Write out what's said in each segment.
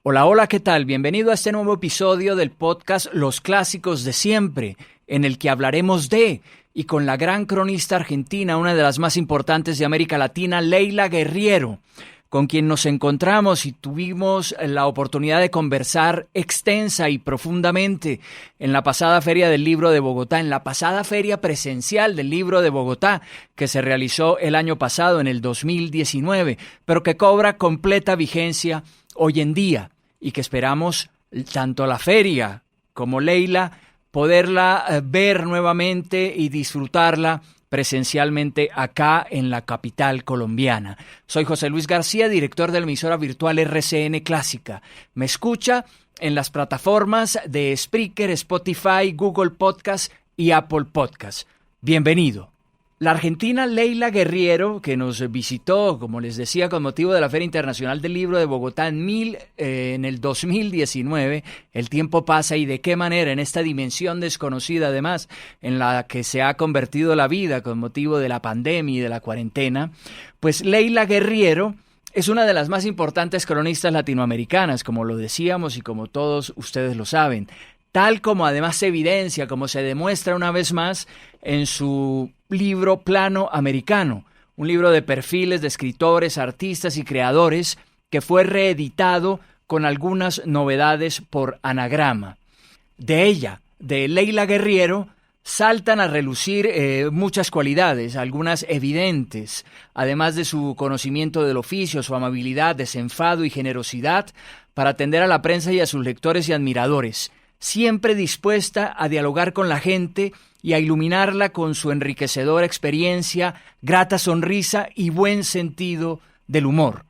Hola, hola, ¿qué tal? Bienvenido a este nuevo episodio del podcast Los Clásicos de Siempre, en el que hablaremos de, y con la gran cronista argentina, una de las más importantes de América Latina, Leila Guerriero, con quien nos encontramos y tuvimos la oportunidad de conversar extensa y profundamente en la pasada Feria del Libro de Bogotá, en la pasada Feria Presencial del Libro de Bogotá, que se realizó el año pasado, en el 2019, pero que cobra completa vigencia hoy en día, y que esperamos tanto la feria como Leila poderla ver nuevamente y disfrutarla presencialmente acá en la capital colombiana. Soy José Luis García, director de la emisora virtual RCN Clásica. Me escucha en las plataformas de Spreaker, Spotify, Google Podcast y Apple Podcast. Bienvenido. La argentina Leila Guerriero, que nos visitó, como les decía, con motivo de la Feria Internacional del Libro de Bogotá en el 2019, el tiempo pasa y de qué manera en esta dimensión desconocida, además, en la que se ha convertido la vida con motivo de la pandemia y de la cuarentena, pues Leila Guerriero es una de las más importantes cronistas latinoamericanas, como lo decíamos y como todos ustedes lo saben, tal como además se evidencia, como se demuestra una vez más en su libro Plano Americano, un libro de perfiles de escritores, artistas y creadores que fue reeditado con algunas novedades por Anagrama. De ella, de Leila Guerriero, saltan a relucir muchas cualidades, algunas evidentes, además de su conocimiento del oficio, su amabilidad, desenfado y generosidad para atender a la prensa y a sus lectores y admiradores, siempre dispuesta a dialogar con la gente y a iluminarla con su enriquecedora experiencia, grata sonrisa y buen sentido del humor.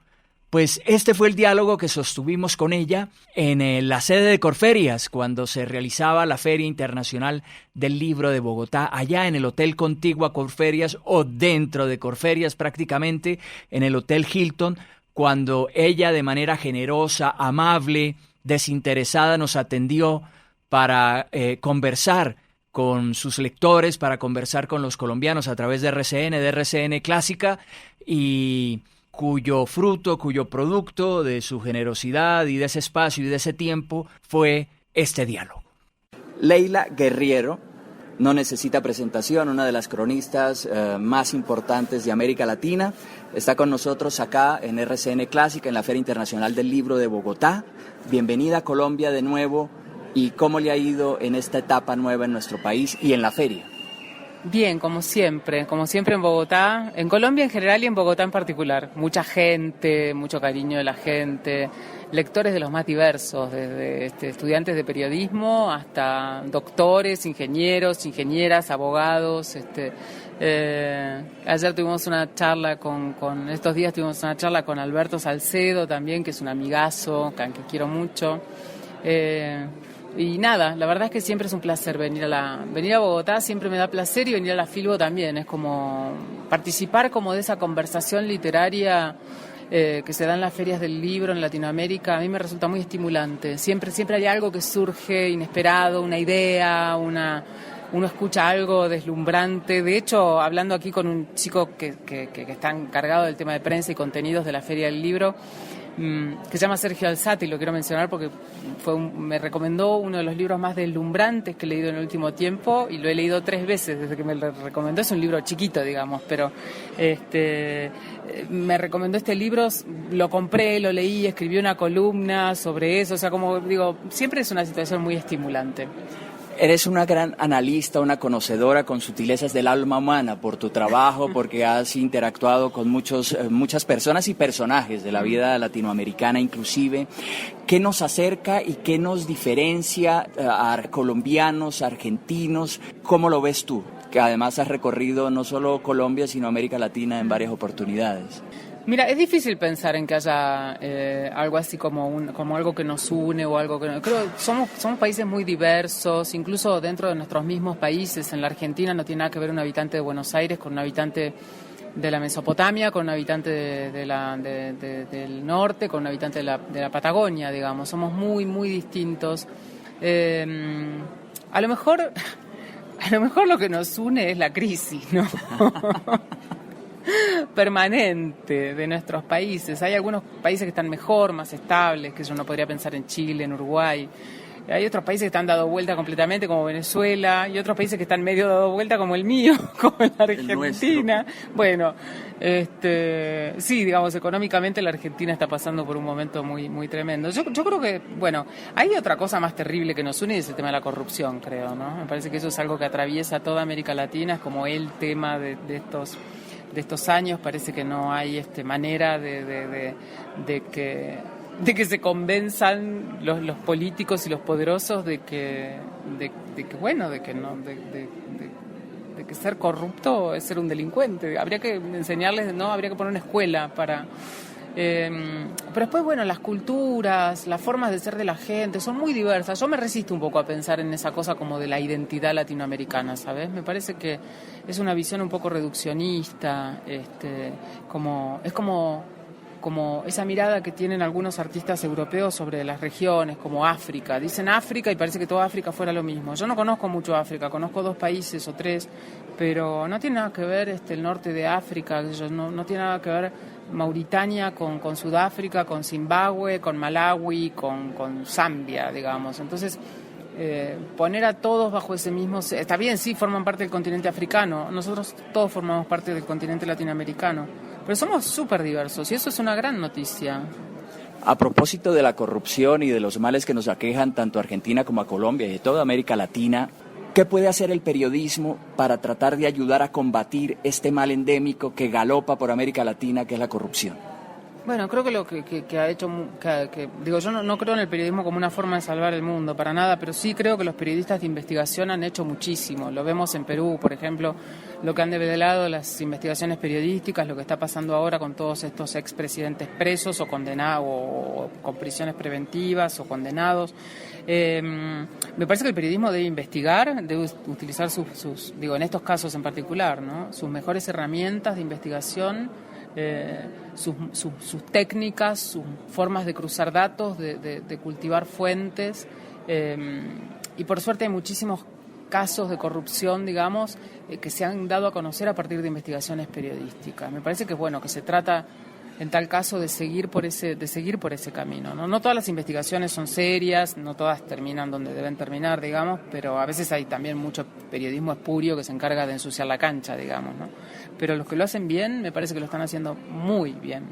Pues este fue el diálogo que sostuvimos con ella en la sede de Corferias, cuando se realizaba la Feria Internacional del Libro de Bogotá, allá en el Hotel contiguo a Corferias, o dentro de Corferias prácticamente, en el Hotel Hilton, cuando ella de manera generosa, amable, desinteresada nos atendió para conversar con sus lectores, para conversar con los colombianos a través de RCN Clásica, y cuyo fruto, cuyo producto de su generosidad y de ese espacio y de ese tiempo fue este diálogo. Leila Guerriero no necesita presentación, una de las cronistas más importantes de América Latina. Está con nosotros acá en RCN Clásica, en la Feria Internacional del Libro de Bogotá. Bienvenida a Colombia de nuevo. ¿Y cómo le ha ido en esta etapa nueva en nuestro país y en la feria? Bien, como siempre en Bogotá, en Colombia en general y en Bogotá en particular. Mucha gente, mucho cariño de la gente, lectores de los más diversos, desde estudiantes de periodismo hasta doctores, ingenieros, ingenieras, abogados. Ayer tuvimos una charla estos días tuvimos una charla con Alberto Salcedo también, que es un amigazo, que quiero mucho. Y nada, la verdad es que siempre es un placer venir a Bogotá, siempre me da placer, y venir a la Filbo también, es como participar como de esa conversación literaria que se da en las ferias del libro en Latinoamérica. A mí me resulta muy estimulante, siempre hay algo que surge inesperado, una idea, uno escucha algo deslumbrante. De hecho, hablando aquí con un chico que está encargado del tema de prensa y contenidos de la Feria del Libro, que se llama Sergio Alzati, lo quiero mencionar porque me recomendó uno de los libros más deslumbrantes que he leído en el último tiempo, y lo he leído 3 veces desde que me lo recomendó. Es un libro chiquito, digamos, pero me recomendó este libro, lo compré, lo leí, escribí una columna sobre eso. O sea, como digo, siempre es una situación muy estimulante. Eres una gran analista, una conocedora con sutilezas del alma humana por tu trabajo, porque has interactuado con muchas personas y personajes de la vida latinoamericana inclusive. ¿Qué nos acerca y qué nos diferencia a colombianos, argentinos? ¿Cómo lo ves tú? Que además has recorrido no solo Colombia, sino América Latina en varias oportunidades. Mira, es difícil pensar en que haya algo así como algo que nos une o algo que no. Creo que somos países muy diversos, incluso dentro de nuestros mismos países. En la Argentina no tiene nada que ver un habitante de Buenos Aires con un habitante de la Mesopotamia, con un habitante del norte, con un habitante de la Patagonia, digamos. Somos muy, muy distintos. A lo mejor lo que nos une es la crisis, ¿no? permanente de nuestros países. Hay algunos países que están mejor, más estables, que uno podría pensar en Chile, en Uruguay. Hay otros países que están dado vuelta completamente, como Venezuela, y otros países que están medio dado vuelta, como el mío, como la Argentina. Bueno, sí, digamos, económicamente la Argentina está pasando por un momento muy, muy tremendo. Yo creo que, bueno, hay otra cosa más terrible que nos une y es el tema de la corrupción, creo, ¿no? Me parece que eso es algo que atraviesa toda América Latina, es como el tema de estos años. Parece que no hay manera de que se convenzan los políticos y los poderosos de que ser corrupto es ser un delincuente. Habría que enseñarles, ¿no? Habría que poner una escuela para... pero después, bueno, las culturas, las formas de ser de la gente son muy diversas. Yo me resisto un poco a pensar en esa cosa como de la identidad latinoamericana, ¿sabes? Me parece que es una visión un poco reduccionista, como esa mirada que tienen algunos artistas europeos sobre las regiones, como África. Dicen África y parece que toda África fuera lo mismo. Yo no conozco mucho África, conozco 2 países o 3, pero no tiene nada que ver el norte de África, no tiene nada que ver Mauritania con Sudáfrica, con Zimbabue, con Malawi, con Zambia, digamos. Entonces, poner a todos bajo ese mismo... Está bien, sí, forman parte del continente africano, nosotros todos formamos parte del continente latinoamericano, pero somos súper diversos y eso es una gran noticia. A propósito de la corrupción y de los males que nos aquejan tanto a Argentina como a Colombia y de toda América Latina, ¿qué puede hacer el periodismo para tratar de ayudar a combatir este mal endémico que galopa por América Latina, que es la corrupción? Bueno, creo que lo que ha hecho, digo, yo no creo en el periodismo como una forma de salvar el mundo, para nada, pero sí creo que los periodistas de investigación han hecho muchísimo. Lo vemos en Perú, por ejemplo, lo que han develado las investigaciones periodísticas, lo que está pasando ahora con todos estos expresidentes presos o condenados, o con prisiones preventivas o condenados. Me parece que el periodismo debe investigar, debe utilizar digo, en estos casos en particular, ¿no? Sus mejores herramientas de investigación, sus técnicas, sus formas de cruzar datos, de cultivar fuentes, y por suerte hay muchísimos casos de corrupción, digamos, que se han dado a conocer a partir de investigaciones periodísticas. Me parece que bueno, que se trata en tal caso de seguir por ese camino, ¿no? No todas las investigaciones son serias, no todas terminan donde deben terminar, digamos, pero a veces hay también mucho periodismo espurio que se encarga de ensuciar la cancha, digamos, ¿no? Pero los que lo hacen bien, me parece que lo están haciendo muy bien.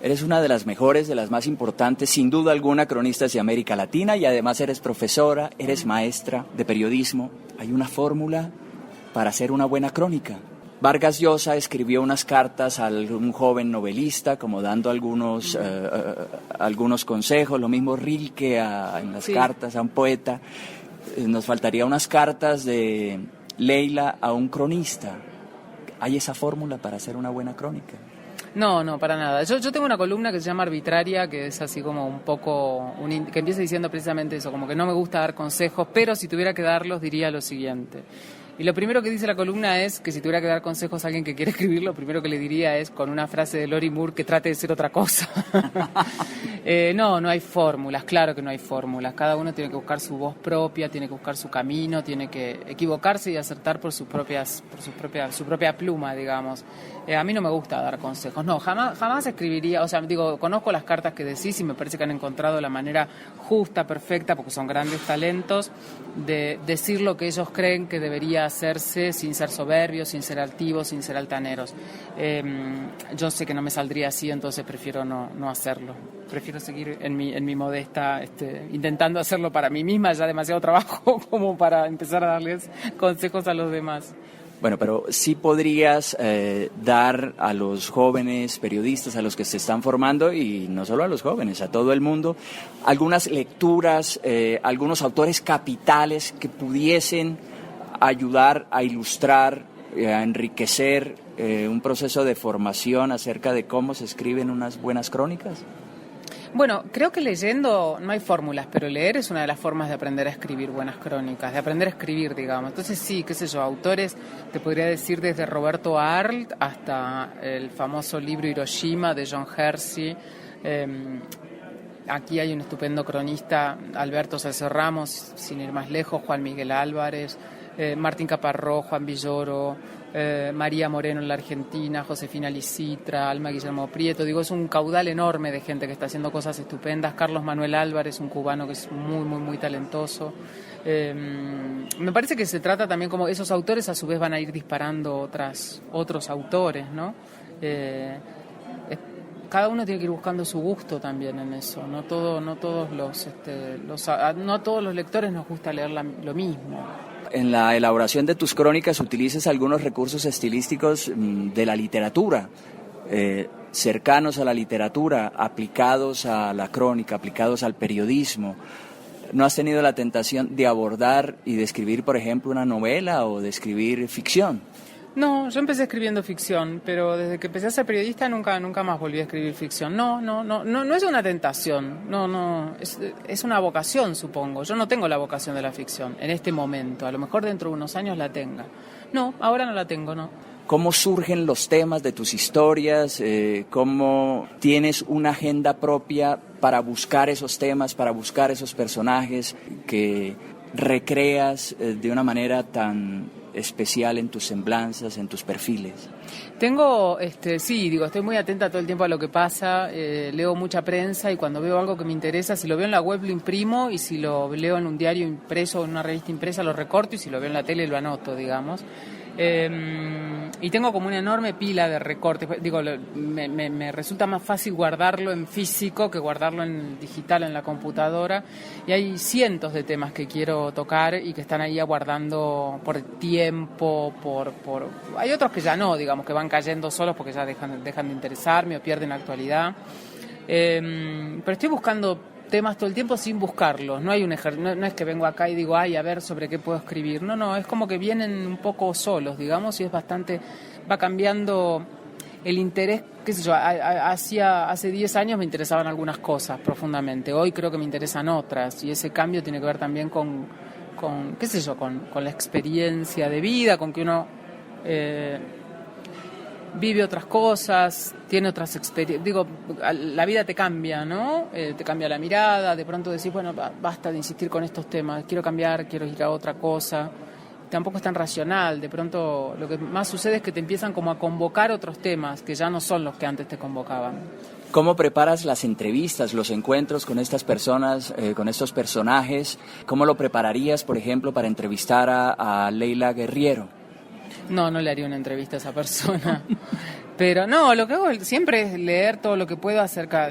Eres una de las mejores, de las más importantes, sin duda alguna, cronistas de América Latina, y además eres profesora, eres maestra de periodismo. ¿Hay una fórmula para hacer una buena crónica? Vargas Llosa escribió unas cartas a un joven novelista, como dando algunos consejos, lo mismo Rilke en las cartas a un poeta. Nos faltaría unas cartas de Leila a un cronista. ¿Hay esa fórmula para hacer una buena crónica? No, para nada. Yo tengo una columna que se llama Arbitraria, que es así como un poco, que empieza diciendo precisamente eso, como que no me gusta dar consejos, pero si tuviera que darlos diría lo siguiente. Y lo primero que dice la columna es que si tuviera que dar consejos a alguien que quiere escribir, lo primero que le diría es, con una frase de Lori Moore, que trate de ser otra cosa. No hay fórmulas, claro que no hay fórmulas. Cada uno tiene que buscar su voz propia, tiene que buscar su camino, tiene que equivocarse y acertar por su propia pluma, digamos. A mí no me gusta dar consejos, no, jamás escribiría, o sea, digo, conozco las cartas que decís y me parece que han encontrado la manera justa, perfecta, porque son grandes talentos, de decir lo que ellos creen que debería hacerse sin ser soberbios, sin ser altivos, sin ser altaneros. Yo sé que no me saldría así, entonces prefiero no hacerlo. Prefiero seguir en mi modesta, intentando hacerlo para mí misma, ya demasiado trabajo como para empezar a darles consejos a los demás. Bueno, pero sí podrías dar a los jóvenes periodistas, a los que se están formando, y no solo a los jóvenes, a todo el mundo, algunas lecturas, algunos autores capitales que pudiesen ayudar a ilustrar, a enriquecer un proceso de formación acerca de cómo se escriben unas buenas crónicas. Bueno, creo que leyendo no hay fórmulas, pero leer es una de las formas de aprender a escribir buenas crónicas, de aprender a escribir, digamos. Entonces sí, qué sé yo, autores, te podría decir desde Roberto Arlt hasta el famoso libro Hiroshima de John Hersey. Aquí hay un estupendo cronista, Alberto Celso Ramos, sin ir más lejos, Juan Miguel Álvarez. Martín Caparrós, Juan Villoro, María Moreno en la Argentina, Josefina Licitra, Alma Guillermo Prieto. Digo, es un caudal enorme de gente que está haciendo cosas estupendas. Carlos Manuel Álvarez, un cubano que es muy, muy, muy talentoso. Me parece que se trata también como esos autores a su vez van a ir disparando otros autores, ¿no? Cada uno tiene que ir buscando su gusto también en eso. No todos los lectores nos gusta leer lo mismo. En la elaboración de tus crónicas utilizas algunos recursos estilísticos de la literatura, cercanos a la literatura, aplicados a la crónica, aplicados al periodismo. ¿No has tenido la tentación de abordar y de escribir, por ejemplo, una novela o de escribir ficción? No, yo empecé escribiendo ficción, pero desde que empecé a ser periodista nunca más volví a escribir ficción. No es una tentación, es una vocación, supongo. Yo no tengo la vocación de la ficción en este momento, a lo mejor dentro de unos años la tenga. No, ahora no la tengo, no. ¿Cómo surgen los temas de tus historias? ¿Cómo tienes una agenda propia para buscar esos temas, para buscar esos personajes que recreas de una manera tan especial en tus semblanzas, en tus perfiles? Tengo, estoy muy atenta todo el tiempo a lo que pasa, leo mucha prensa y cuando veo algo que me interesa, si lo veo en la web lo imprimo y si lo leo en un diario impreso o en una revista impresa lo recorto y si lo veo en la tele lo anoto, digamos. Y tengo como una enorme pila de recortes. Me resulta más fácil guardarlo en físico que guardarlo en digital en la computadora, y hay cientos de temas que quiero tocar y que están ahí aguardando por tiempo, hay otros que ya no, digamos, que van cayendo solos porque ya dejan de interesarme o pierden actualidad, pero estoy buscando temas todo el tiempo sin buscarlos. No es que vengo acá y digo, a ver sobre qué puedo escribir. No, es como que vienen un poco solos, digamos, y va cambiando el interés, qué sé yo, hace 10 años me interesaban algunas cosas profundamente, hoy creo que me interesan otras, y ese cambio tiene que ver también con qué sé yo, con la experiencia de vida, con que uno vive otras cosas, tiene otras experiencias. Digo, la vida te cambia, ¿no? Te cambia la mirada, de pronto decís, bueno, basta de insistir con estos temas, quiero cambiar, quiero ir a otra cosa. Tampoco es tan racional, de pronto lo que más sucede es que te empiezan como a convocar otros temas que ya no son los que antes te convocaban. ¿Cómo preparas las entrevistas, los encuentros con estas personas, con estos personajes? ¿Cómo lo prepararías, por ejemplo, para entrevistar a Leila Guerriero? No le haría una entrevista a esa persona. Pero no, lo que hago siempre es leer todo lo que puedo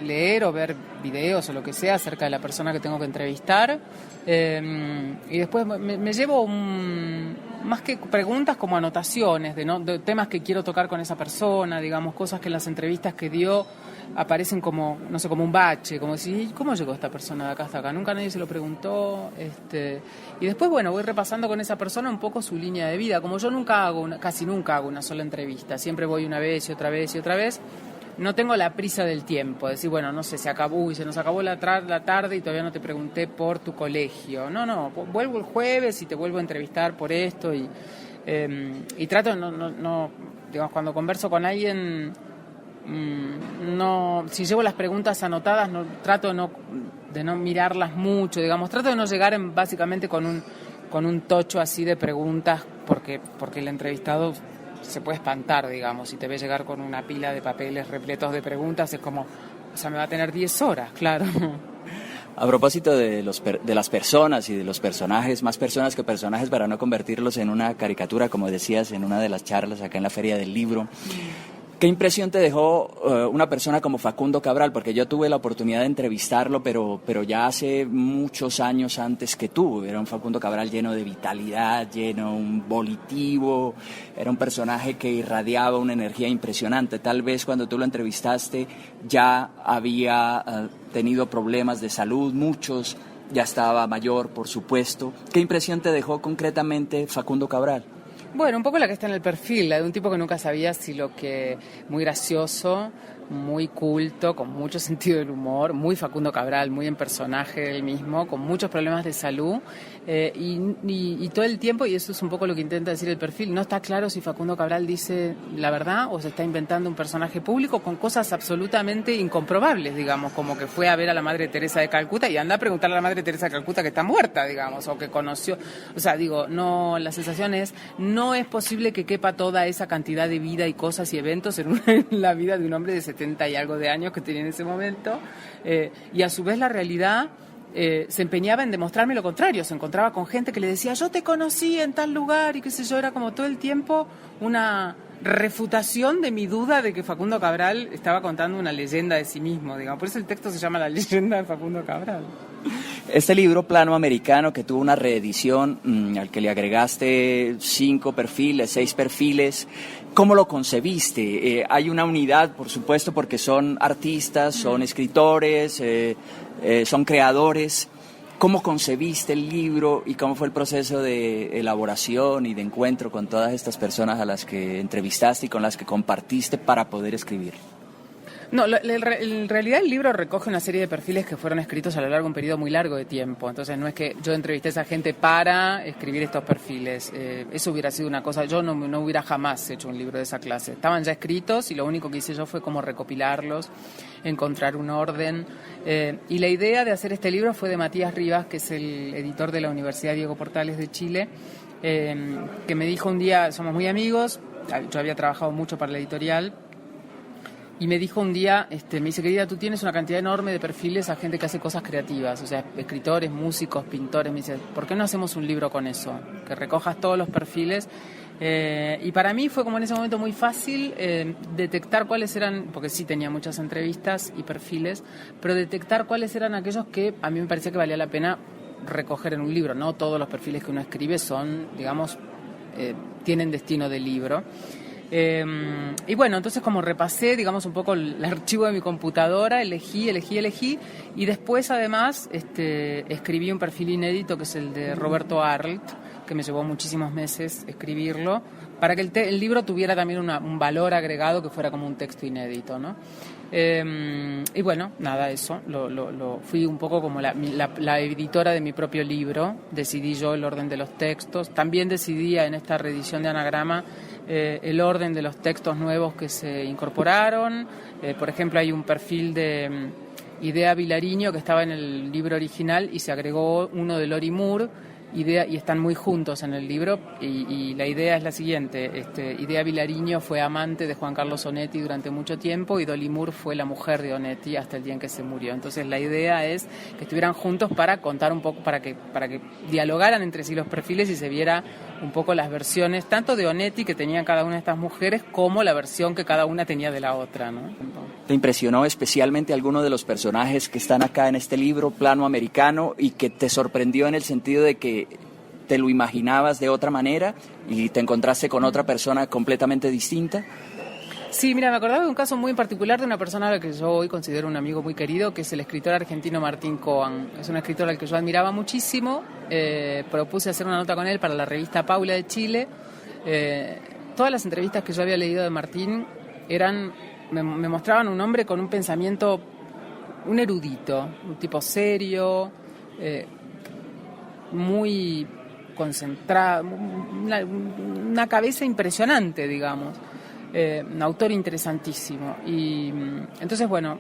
leer o ver videos o lo que sea acerca de la persona que tengo que entrevistar. Y después me llevo más que preguntas como anotaciones de temas que quiero tocar con esa persona, digamos, cosas que en las entrevistas que dio aparecen como, no sé, como un bache, como decir, ¿cómo llegó esta persona de acá hasta acá? Nunca nadie se lo preguntó. Y después, bueno, voy repasando con esa persona un poco su línea de vida. Como yo casi nunca hago una sola entrevista, siempre voy una vez y otra vez y otra vez. No tengo la prisa del tiempo, decir, bueno, no sé, se nos acabó la tarde y todavía no te pregunté por tu colegio. No, vuelvo el jueves y te vuelvo a entrevistar por esto y trato, digamos, cuando converso con alguien, si llevo las preguntas anotadas, trato de no mirarlas mucho, digamos, trato de no llegar básicamente con un tocho así de preguntas, porque el entrevistado se puede espantar, digamos, si te ve llegar con una pila de papeles repletos de preguntas, es como, o sea, me va a tener 10 horas, claro. A propósito de las personas y de los personajes, más personas que personajes para no convertirlos en una caricatura, como decías en una de las charlas acá en la Feria del Libro, ¿qué impresión te dejó una persona como Facundo Cabral? Porque yo tuve la oportunidad de entrevistarlo, pero ya hace muchos años antes que tú. Era un Facundo Cabral lleno de vitalidad, un volitivo, era un personaje que irradiaba una energía impresionante. Tal vez cuando tú lo entrevistaste ya había tenido problemas de salud, muchos, ya estaba mayor, por supuesto. ¿Qué impresión te dejó concretamente Facundo Cabral? Bueno, un poco la que está en el perfil, la de un tipo que nunca sabía muy gracioso, muy culto, con mucho sentido del humor, muy Facundo Cabral, muy en personaje él mismo, con muchos problemas de salud, y todo el tiempo, y eso es un poco lo que intenta decir el perfil, no está claro si Facundo Cabral dice la verdad o se está inventando un personaje público con cosas absolutamente incomprobables, digamos, como que fue a ver a la Madre Teresa de Calcuta y anda a preguntarle a la Madre Teresa de Calcuta que está muerta, digamos, o que conoció, o sea, digo, no, la sensación es, no es posible que quepa toda esa cantidad de vida y cosas y eventos en la vida de un hombre de 70 y algo de años que tenía en ese momento, y a su vez la realidad se empeñaba en demostrarme lo contrario. Se encontraba con gente que le decía, yo te conocí en tal lugar y qué sé yo, era como todo el tiempo una refutación de mi duda de que Facundo Cabral estaba contando una leyenda de sí mismo, digamos. Por eso el texto se llama La leyenda de Facundo Cabral. Este libro, Plano Americano, que tuvo una reedición al que le agregaste 5 perfiles, 6 perfiles, ¿cómo lo concebiste? Hay una unidad, por supuesto, porque son artistas, son escritores, son creadores. ¿Cómo concebiste el libro y cómo fue el proceso de elaboración y de encuentro con todas estas personas a las que entrevistaste y con las que compartiste para poder escribir? No, en realidad el libro recoge una serie de perfiles que fueron escritos a lo largo de un periodo muy largo de tiempo. Entonces no es que yo entrevisté a esa gente para escribir estos perfiles. Eso hubiera sido una cosa, yo no hubiera jamás hecho un libro de esa clase. Estaban ya escritos y lo único que hice yo fue como recopilarlos, encontrar un orden. Y la idea de hacer este libro fue de Matías Rivas, que es el editor de la Universidad Diego Portales de Chile, que me dijo un día, somos muy amigos, yo había trabajado mucho para la editorial, y me dijo un día, me dice, querida, tú tienes una cantidad enorme de perfiles a gente que hace cosas creativas, o sea, escritores, músicos, pintores. Me dice, ¿por qué no hacemos un libro con eso? Que recojas todos los perfiles. Y para mí fue como en ese momento muy fácil detectar cuáles eran, porque sí tenía muchas entrevistas y perfiles, pero detectar cuáles eran aquellos que a mí me parecía que valía la pena recoger en un libro. No todos los perfiles que uno escribe son, digamos, tienen destino de libro. Y bueno, entonces como repasé, digamos, un poco el archivo de mi computadora, elegí, y después además escribí un perfil inédito que es el de Roberto Arlt, que me llevó muchísimos meses escribirlo, para que el libro tuviera también un valor agregado que fuera como un texto inédito, ¿no? Y bueno, nada, eso, fui un poco como la editora de mi propio libro, decidí yo el orden de los textos, también decidí en esta reedición de Anagrama el orden de los textos nuevos que se incorporaron. Por ejemplo, hay un perfil de Idea Vilariño que estaba en el libro original y se agregó uno de Lori Moore, y están muy juntos en el libro, y la idea es la siguiente. Idea Vilariño fue amante de Juan Carlos Onetti durante mucho tiempo y Dolly Moore fue la mujer de Onetti hasta el día en que se murió. Entonces la idea es que estuvieran juntos para contar un poco, para que dialogaran entre sí los perfiles y se viera un poco las versiones tanto de Onetti que tenían cada una de estas mujeres como la versión que cada una tenía de la otra, ¿no? ¿Te impresionó especialmente alguno de los personajes que están acá en este libro, Plano Americano, y que te sorprendió en el sentido de que te lo imaginabas de otra manera y te encontraste con otra persona completamente distinta? Sí, mira, me acordaba de un caso muy particular de una persona a la que yo hoy considero un amigo muy querido, que es el escritor argentino Martín Coan. Es un escritor al que yo admiraba muchísimo. Propuse hacer una nota con él para la revista Paula de Chile. Todas las entrevistas que yo había leído de Martín me mostraban un hombre con un pensamiento, un erudito, un tipo serio, muy concentrado, una cabeza impresionante, digamos. Un autor interesantísimo. Y entonces, bueno,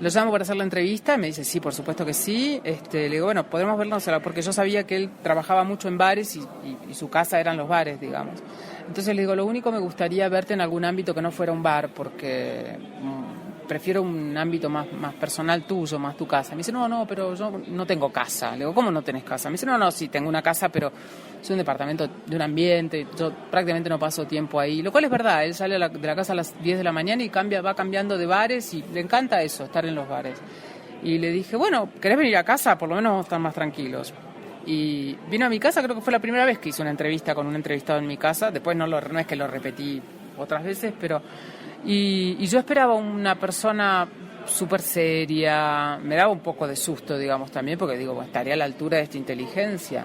lo llamo para hacer la entrevista, me dice, sí, por supuesto que sí. Le digo, bueno, podemos vernos, porque yo sabía que él trabajaba mucho en bares y su casa eran los bares, digamos. Entonces le digo, lo único me gustaría verte en algún ámbito que no fuera un bar, porque prefiero un ámbito más personal tuyo, más tu casa. Me dice, no, pero yo no tengo casa. Le digo, ¿cómo no tenés casa? Me dice, no, sí, tengo una casa, pero es un departamento de un ambiente, yo prácticamente no paso tiempo ahí. Lo cual es verdad, él sale de la casa a las 10 de la mañana y va cambiando de bares y le encanta eso, estar en los bares. Y le dije, bueno, ¿querés venir a casa? Por lo menos vamos a estar más tranquilos. Y vino a mi casa, creo que fue la primera vez que hice una entrevista con un entrevistado en mi casa. Después no es que lo repetí otras veces, pero... Y yo esperaba una persona súper seria, me daba un poco de susto, digamos, también, porque digo, bueno, estaría a la altura de esta inteligencia.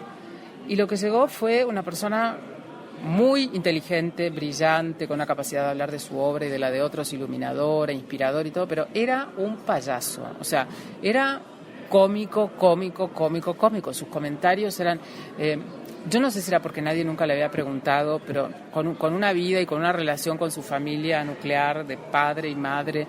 Y lo que llegó fue una persona muy inteligente, brillante, con una capacidad de hablar de su obra y de la de otros, iluminadora, inspirador y todo, pero era un payaso, o sea, era cómico. Sus comentarios eran... yo no sé si era porque nadie nunca le había preguntado, pero con una vida y con una relación con su familia nuclear de padre y madre,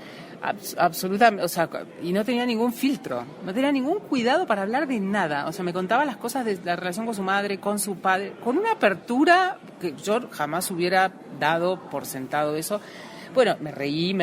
absolutamente, o sea, y no tenía ningún filtro, no tenía ningún cuidado para hablar de nada, o sea, me contaba las cosas de la relación con su madre, con su padre, con una apertura que yo jamás hubiera dado por sentado eso. Bueno, me reí,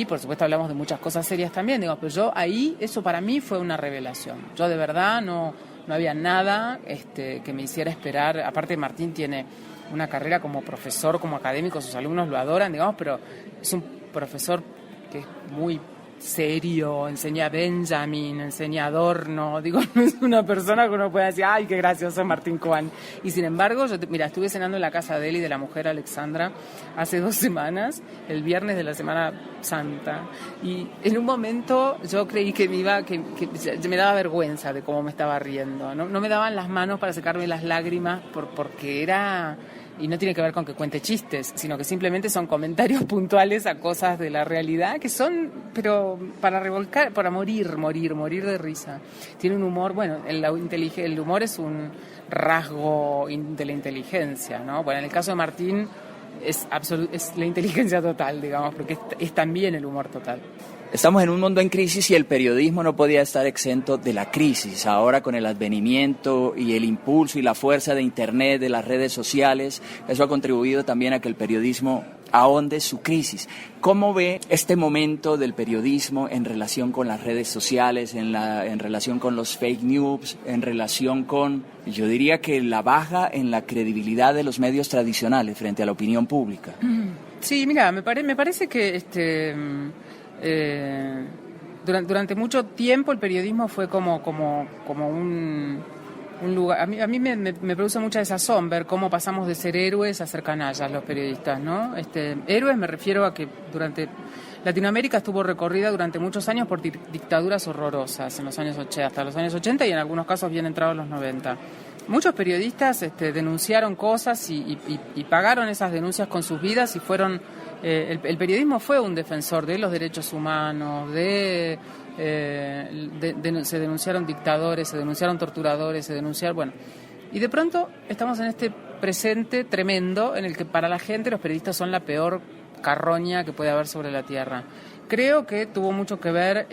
por supuesto hablamos de muchas cosas serias también, digo, pero yo ahí, eso para mí fue una revelación. Yo de verdad no había nada que me hiciera esperar. Aparte Martín tiene una carrera como profesor, como académico, sus alumnos lo adoran, digamos, pero es un profesor que es muy serio, enseña Benjamin, enseña Adorno, digo, no es una persona que uno pueda decir, ay, qué gracioso Martín Coan. Y sin embargo, mira, estuve cenando en la casa de él y de la mujer Alexandra hace 2 semanas, el viernes de la Semana Santa, y en un momento yo creí que me daba vergüenza de cómo me estaba riendo, no me daban las manos para secarme las lágrimas porque era... Y no tiene que ver con que cuente chistes, sino que simplemente son comentarios puntuales a cosas de la realidad que son, pero para revolcar, para morir de risa. Tiene un humor, bueno, el humor es un rasgo de la inteligencia, ¿no? Bueno, en el caso de Martín es la inteligencia total, digamos, porque es también el humor total. Estamos en un mundo en crisis y el periodismo no podía estar exento de la crisis. Ahora con el advenimiento y el impulso y la fuerza de Internet, de las redes sociales, eso ha contribuido también a que el periodismo ahonde su crisis. ¿Cómo ve este momento del periodismo en relación con las redes sociales, en relación con los fake news, en relación con, yo diría que la baja en la credibilidad de los medios tradicionales frente a la opinión pública? Sí, mira, me parece que durante mucho tiempo el periodismo fue como un lugar. A mí me produce mucha desazón ver cómo pasamos de ser héroes a ser canallas los periodistas, ¿no? Héroes me refiero a que durante Latinoamérica estuvo recorrida durante muchos años por dictaduras horrorosas en los años 80, hasta los años 80 y en algunos casos bien entrados los 90. Muchos periodistas denunciaron cosas y pagaron esas denuncias con sus vidas y fueron... El periodismo fue un defensor de los derechos humanos, se denunciaron dictadores, se denunciaron torturadores, bueno. Y de pronto estamos en este presente tremendo en el que para la gente los periodistas son la peor carroña que puede haber sobre la tierra. Creo que tuvo mucho que ver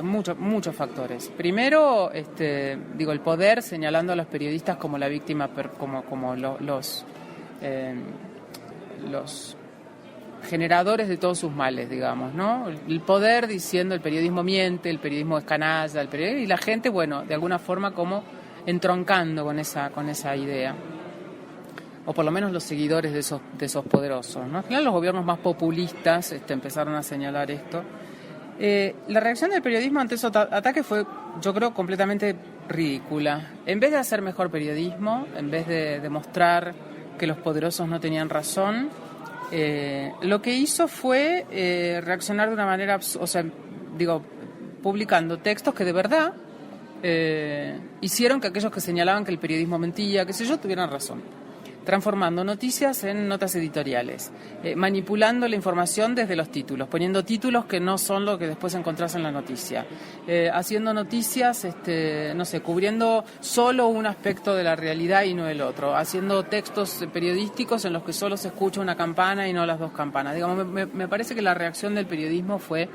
muchos factores. Primero, el poder señalando a los periodistas como la víctima, como los generadores de todos sus males, digamos, ¿no? El poder diciendo el periodismo miente, el periodismo es canalla, y la gente, bueno, de alguna forma como entroncando con esa idea. O por lo menos los seguidores de esos poderosos, ¿no? Al final los gobiernos más populistas empezaron a señalar esto. La reacción del periodismo ante esos ataques fue, yo creo, completamente ridícula. En vez de hacer mejor periodismo, en vez de demostrar que los poderosos no tenían razón, lo que hizo fue reaccionar de una manera, publicando textos que de verdad hicieron que aquellos que señalaban que el periodismo mentía, qué sé yo, tuvieran razón. Transformando noticias en notas editoriales, manipulando la información desde los títulos, poniendo títulos que no son lo que después encontrás en la noticia, haciendo noticias, cubriendo solo un aspecto de la realidad y no el otro, haciendo textos periodísticos en los que solo se escucha una campana y no las 2 campanas. Digamos, me parece que la reacción del periodismo fue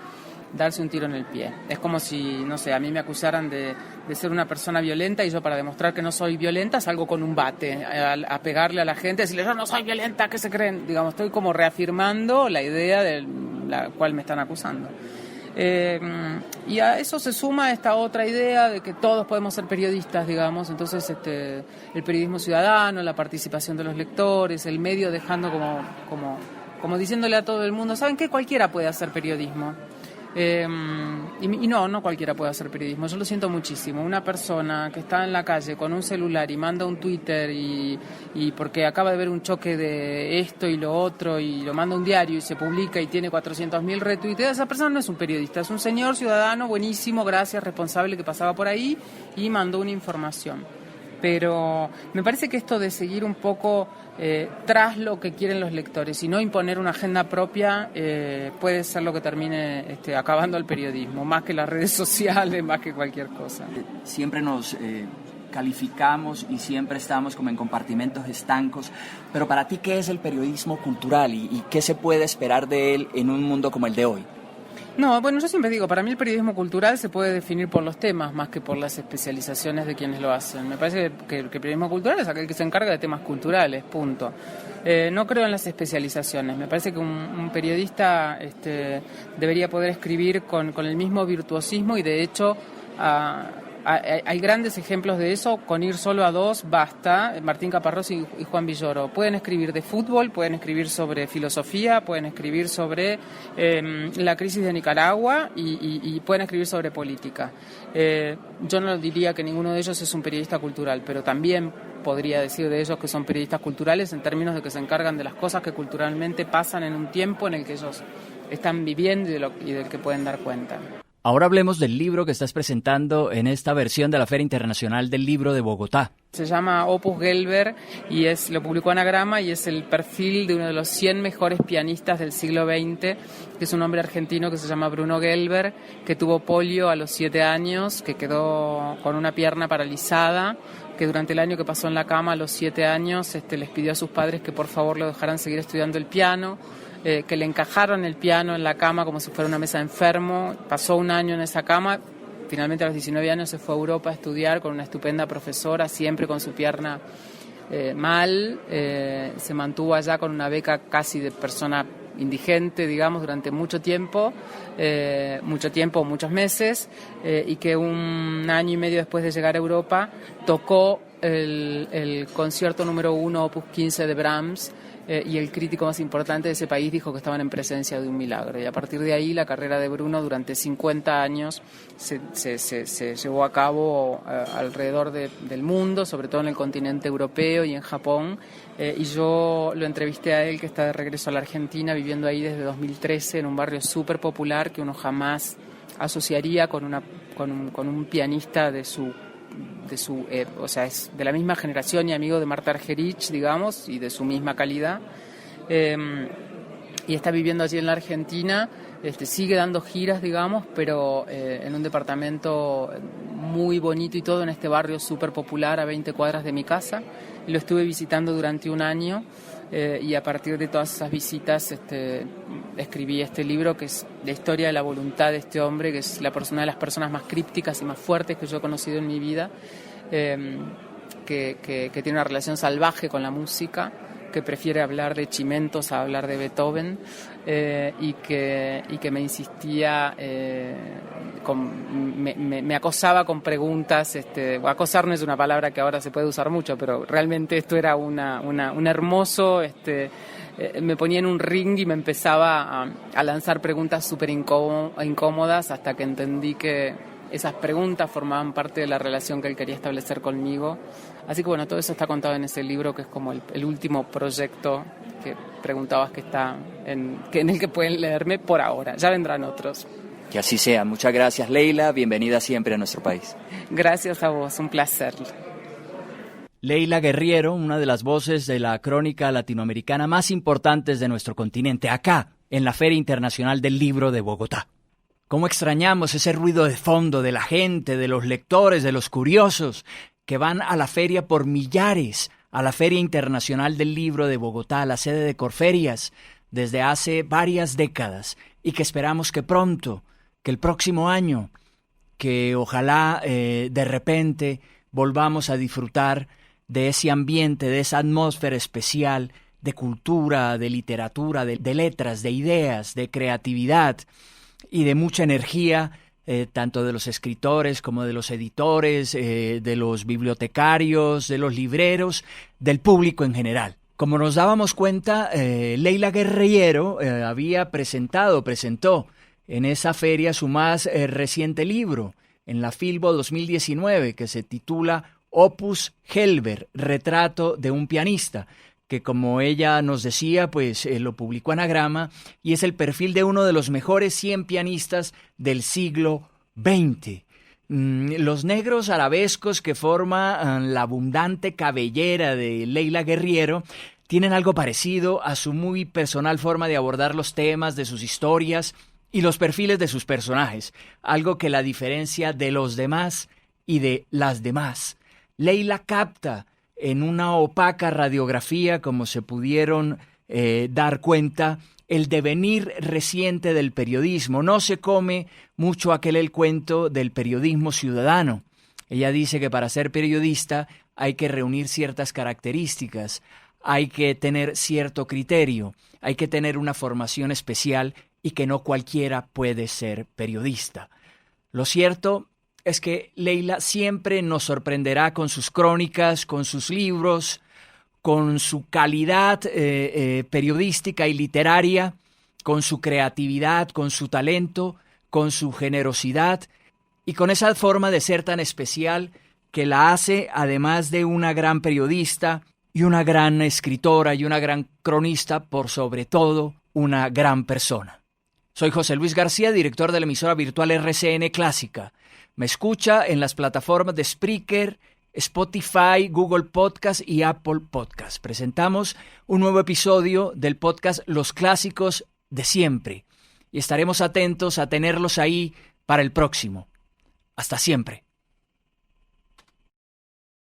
darse un tiro en el pie. Es como si, no sé, a mí me acusaran de ser una persona violenta y yo para demostrar que no soy violenta salgo con un bate a pegarle a la gente, decirle yo no soy violenta, ¿qué se creen? Digamos, estoy como reafirmando la idea de la cual me están acusando. Y a eso se suma esta otra idea de que todos podemos ser periodistas, digamos, entonces el periodismo ciudadano, la participación de los lectores, el medio dejando como diciéndole a todo el mundo, ¿saben qué? Cualquiera puede hacer periodismo. Y no cualquiera puede hacer periodismo. Yo lo siento muchísimo. Una persona que está en la calle con un celular y manda un Twitter y porque acaba de ver un choque de esto y lo otro y lo manda a un diario y se publica y tiene 400.000 retweets, esa persona no es un periodista, es un señor ciudadano buenísimo, gracias, responsable, que pasaba por ahí y mandó una información. Pero me parece que esto de seguir un poco tras lo que quieren los lectores y no imponer una agenda propia puede ser lo que termine acabando el periodismo, más que las redes sociales, más que cualquier cosa. Siempre nos calificamos y siempre estamos como en compartimentos estancos, pero para ti, ¿qué es el periodismo cultural y qué se puede esperar de él en un mundo como el de hoy? No, bueno, yo siempre digo, para mí el periodismo cultural se puede definir por los temas más que por las especializaciones de quienes lo hacen. Me parece que el periodismo cultural es aquel que se encarga de temas culturales, punto. No creo en las especializaciones. Me parece que un periodista debería poder escribir con el mismo virtuosismo y de hecho hay grandes ejemplos de eso. Con ir solo a dos basta. Martín Caparrós y Juan Villoro pueden escribir de fútbol, pueden escribir sobre filosofía, pueden escribir sobre la crisis de Nicaragua y pueden escribir sobre política. Yo no diría que ninguno de ellos es un periodista cultural, pero también podría decir de ellos que son periodistas culturales en términos de que se encargan de las cosas que culturalmente pasan en un tiempo en el que ellos están viviendo y del que pueden dar cuenta. Ahora hablemos del libro que estás presentando en esta versión de la Feria Internacional del Libro de Bogotá. Se llama Opus Gelber y lo publicó Anagrama y es el perfil de uno de los 100 mejores pianistas del siglo XX, que es un hombre argentino que se llama Bruno Gelber, que tuvo polio a los 7 años, que quedó con una pierna paralizada, que durante el año que pasó en la cama a los 7 años les pidió a sus padres que por favor lo dejaran seguir estudiando el piano. Que le encajaron el piano en la cama como si fuera una mesa de enfermo. Pasó un año en esa cama, finalmente a los 19 años se fue a Europa a estudiar con una estupenda profesora, siempre con su pierna mal. Se mantuvo allá con una beca casi de persona indigente, digamos, durante muchos meses, y que un año y medio después de llegar a Europa tocó el concierto número 1, Opus 15 de Brahms, y el crítico más importante de ese país dijo que estaban en presencia de un milagro. Y a partir de ahí la carrera de Bruno durante 50 años se llevó a cabo alrededor del mundo, sobre todo en el continente europeo y en Japón. Y yo lo entrevisté a él, que está de regreso a la Argentina, viviendo ahí desde 2013 en un barrio súper popular que uno jamás asociaría con un pianista o sea, es de la misma generación y amigo de Marta Argerich, digamos, y de su misma calidad. Y está viviendo allí en la Argentina, sigue dando giras, digamos, pero en un departamento muy bonito y todo, en este barrio súper popular a 20 cuadras de mi casa. Y lo estuve visitando durante un año. Y a partir de todas esas visitas escribí este libro, que es la historia de la voluntad de este hombre, que es una de las personas más crípticas y más fuertes que yo he conocido en mi vida, que tiene una relación salvaje con la música, que prefiere hablar de Chimentos a hablar de Beethoven, y que me insistía, me acosaba con preguntas. Acosar no es una palabra que ahora se puede usar mucho, pero realmente esto era un hermoso, me ponía en un ring y me empezaba a lanzar preguntas súper incómodas, hasta que entendí que esas preguntas formaban parte de la relación que él quería establecer conmigo. Así que bueno, todo eso está contado en ese libro, que es como el último proyecto que preguntabas, que está en el que pueden leerme por ahora. Ya vendrán otros. Que así sea. Muchas gracias, Leila. Bienvenida siempre a nuestro país. Gracias a vos, un placer. Leila Guerriero, una de las voces de la crónica latinoamericana más importantes de nuestro continente, acá, en la Feria Internacional del Libro de Bogotá. ¿Cómo extrañamos ese ruido de fondo de la gente, de los lectores, de los curiosos, que van a la feria por millares, a la Feria Internacional del Libro de Bogotá, la sede de Corferias, desde hace varias décadas, y que esperamos que pronto, que el próximo año, que ojalá de repente volvamos a disfrutar de ese ambiente, de esa atmósfera especial, de cultura, de literatura, de letras, de ideas, de creatividad y de mucha energía, tanto de los escritores como de los editores, de los bibliotecarios, de los libreros, del público en general. Como nos dábamos cuenta, Leila Guerriero presentó en esa feria su más reciente libro, en la Filbo 2019, que se titula Opus Gelber, retrato de un pianista, que como ella nos decía, pues lo publicó Anagrama, y es el perfil de uno de los mejores 100 pianistas del siglo XX. Los negros arabescos que forman la abundante cabellera de Leila Guerriero tienen algo parecido a su muy personal forma de abordar los temas de sus historias y los perfiles de sus personajes, algo que la diferencia de los demás y de las demás. Leila capta en una opaca radiografía, como se pudieron dar cuenta, el devenir reciente del periodismo. No se come mucho el cuento del periodismo ciudadano. Ella dice que para ser periodista hay que reunir ciertas características, hay que tener cierto criterio, hay que tener una formación especial y que no cualquiera puede ser periodista. Lo cierto es que Leila siempre nos sorprenderá con sus crónicas, con sus libros, con su calidad periodística y literaria, con su creatividad, con su talento, con su generosidad y con esa forma de ser tan especial que la hace, además de una gran periodista y una gran escritora y una gran cronista, por sobre todo una gran persona. Soy José Luis García, director de la emisora virtual RCN Clásica. Me escucha en las plataformas de Spreaker, Spotify, Google Podcast y Apple Podcast. Presentamos un nuevo episodio del podcast Los Clásicos de Siempre y estaremos atentos a tenerlos ahí para el próximo. Hasta siempre.